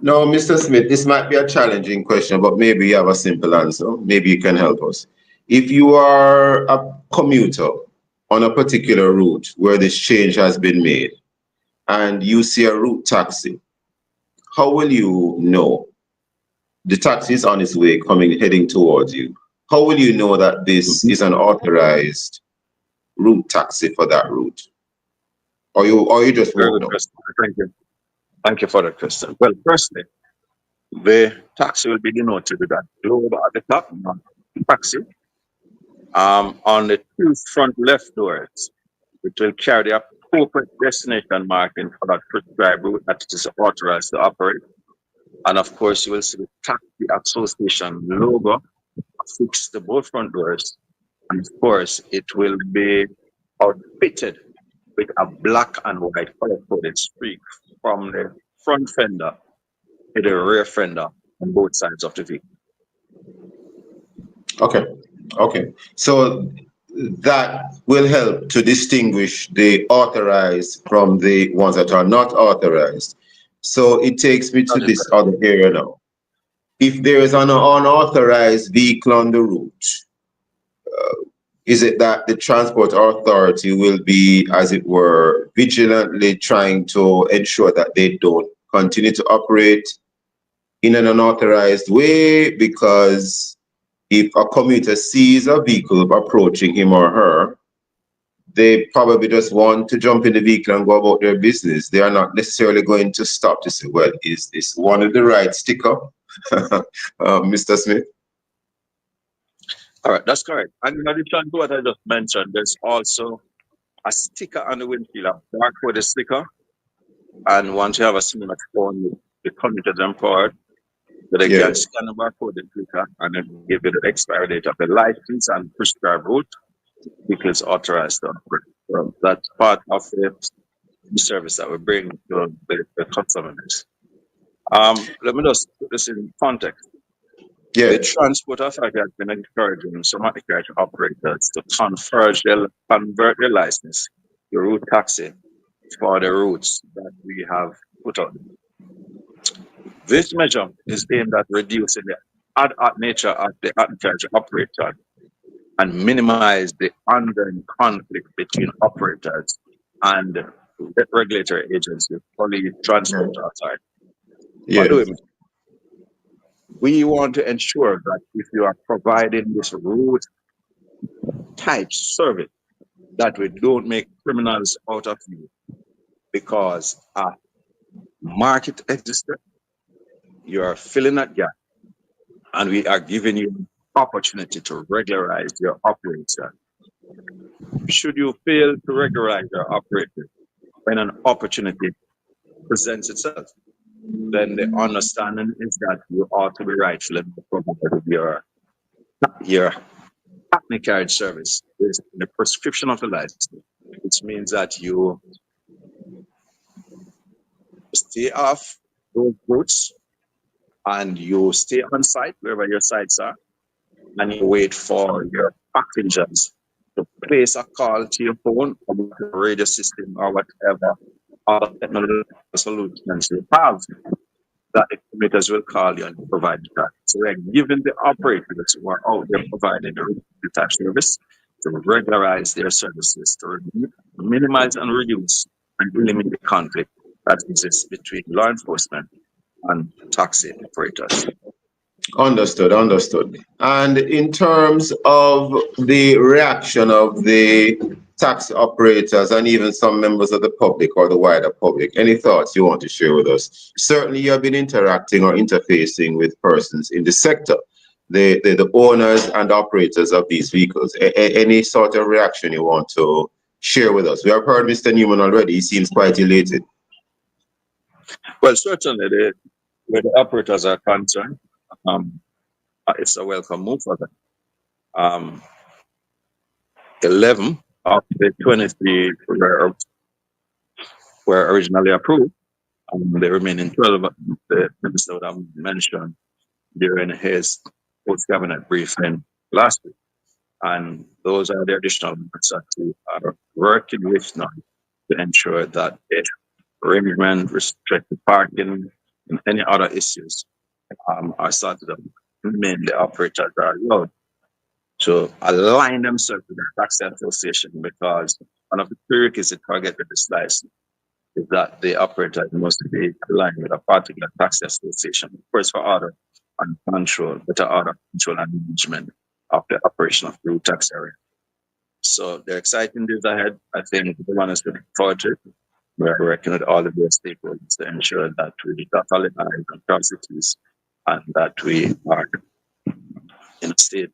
Now, Mr. Smith, this might be a challenging question, but maybe you have a simple answer. Maybe you can help us. If you are a commuter on a particular route where this change has been made and you see a route taxi, how will you know? The taxi is on its way, heading towards you. How will you know that this is an authorized route taxi for that route? Or you just won't know? Thank you. Thank you for that question. Well, firstly, the taxi will be denoted with that globe at the top, taxi. On the two front left doors, which will carry the appropriate destination marking for that prescribed route that it is authorized to operate. And of course, you will see the taxi association logo affixed to both front doors. And of course, it will be outfitted with a black and white color-coded streak from the front fender to the rear fender on both sides of the vehicle. Okay. So that will help to distinguish the authorized from the ones that are not authorized. So it takes me to this other area now. If there is an unauthorized vehicle on the route, is it that the transport authority will be, as it were, vigilantly trying to ensure that they don't continue to operate in an unauthorized way? Because if a commuter sees a vehicle approaching him or her, they probably just want to jump in the vehicle and go about their business. They are not necessarily going to stop to say, well, is this one of the right sticker, Mr. Smith? All right, that's correct. And in addition to what I just mentioned, there's also a sticker on the windshield, a barcode sticker. And once you have a smartphone, the commuters empowered, so they can scan the barcode, the sticker, and then give you the expiry date of the license and prescribed route because authorized to operate. So that's part of the service that we bring to the customers. Let me just put this in context. The Transport Authority has been encouraging some of the carriage operators to convert their license to route taxi for the routes that we have put out. This measure is aimed at reducing the ad hoc nature of the carriage operator and minimize the ongoing conflict between operators and the regulatory agency, Police Transport Authority. What do we mean? We want to ensure that if you are providing this route type service, that we don't make criminals out of you, because a market exists, you are filling that gap, and we are giving you opportunity to regularize your operation. Should you fail to regularize your operation when an opportunity presents itself, then the understanding is that you ought to be rightfully provided your Hackney carriage service is the prescription of the license, which means that you stay off those routes and you stay on site wherever your sites are, and you wait for your passengers to place a call to your phone or the radio system or whatever all technological solutions you have, that the commuters will call you and provide that. So we're giving the operators who are out there providing the type service to regularize their services, to minimize and reduce and eliminate the conflict that exists between law enforcement and taxi operators. Understood, understood. And in terms of the reaction of the taxi operators and even some members of the public or the wider public, any thoughts you want to share with us? Certainly you have been interacting or interfacing with persons in the sector, the owners and operators of these vehicles. Any sort of reaction you want to share with us? We have heard Mr. Newman already. He seems quite elated. Well, certainly where the operators are concerned, it's a welcome move for them. 11 of the 23 were originally approved. The remaining 12, the minister would have mentioned during his post-cabinet briefing last week. And those are the additional members that we are working with now to ensure that the arrangement, restricted parking, and any other issues are sorted out. Mainly operators are allowed to align themselves with the taxi association, because one of the prerequisites for getting this license is that the operator must be aligned with a particular taxi association, first for order and control, better order, control and management of the operation of the route tax area. So they're exciting days ahead. I think everyone is looking forward to it. We're working with all of their stakeholders to ensure that we dot all the I's and cross the T's, and that we are in a state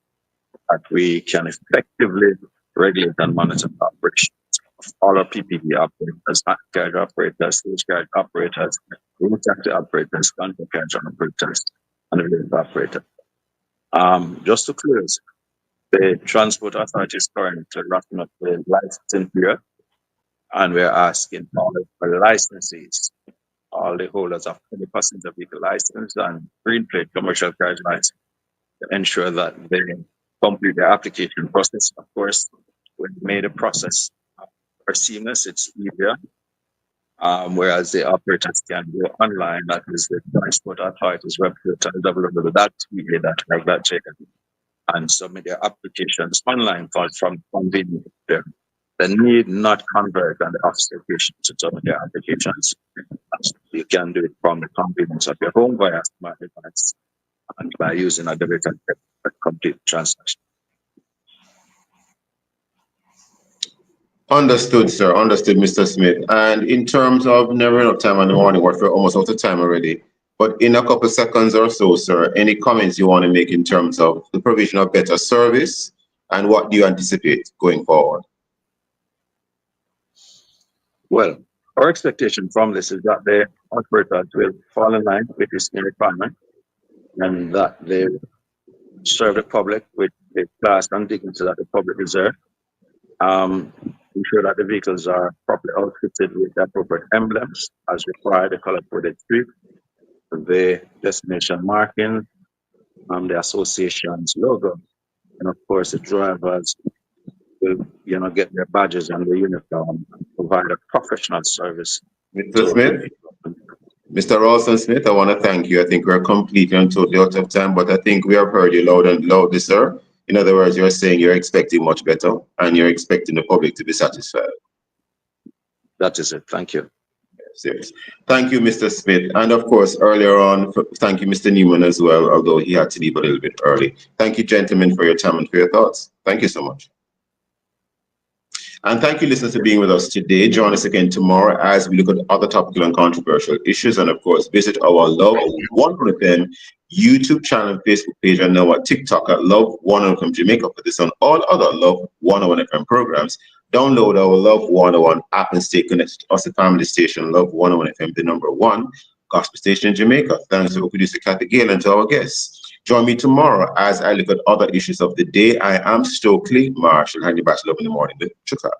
that we can effectively regulate and monitor the operations of all our PPP operators, carriage operators, stage carriage operators, route taxi operators, content carriage operators, and related operators. Just to close, the Transport Authority is currently wrapping up the licensing period, and we're asking all the licensees, all the holders of any passenger vehicle license and green plate commercial carriage license, to ensure that they complete their application process. Of course, we made a process more seamless, it's easier. Whereas the operators can go online, that is the Transport Authority's website, www.ta.gov.j, and submit their applications online from convenience. The need not convert and the office location to submit their applications. You can do it from the convenience of your home via smart device and by using a debit and complete transaction. Understood, sir. Understood, Mr. Smith. And in terms of never enough time in the morning, we're almost out of time already. But in a couple seconds or so, sir, any comments you want to make in terms of the provision of better service and what do you anticipate going forward? Well, our expectation from this is that the operators will fall in line with this new requirement, and that they serve the public with the class and dignity that the public deserve. Ensure that the vehicles are properly outfitted with the appropriate emblems as required, the color-coded street, the destination marking, the association's logo, and of course the drivers will, get their badges and the uniform and provide a professional service. Mr. Smith? Mr. Ralston Smith, I want to thank you. I think we're completely and totally out of time, but I think we have heard you loud and loudly, sir. In other words, you're saying you're expecting much better and you're expecting the public to be satisfied. That is it. Thank you. Yes. Thank you, Mr. Smith. And of course, earlier on, thank you, Mr. Newman, as well, although he had to leave a little bit early. Thank you, gentlemen, for your time and for your thoughts. Thank you so much. And thank you, listeners, for being with us today. Join us again tomorrow as we look at other topical and controversial issues. And of course, visit our Love 100 FM YouTube channel and Facebook page, and now at TikTok at Love 101 FM Jamaica for this and all other Love 101 FM programs. Download our Love 101 app and stay connected to us, the family station, Love 101 FM, the #1 gospel station in Jamaica. Thanks to our producer, Kathy Gale, and to our guests. Join me tomorrow as I look at other issues of the day. I am Stokeley Marshall. Hand you back to Love in the Morning with Chicago.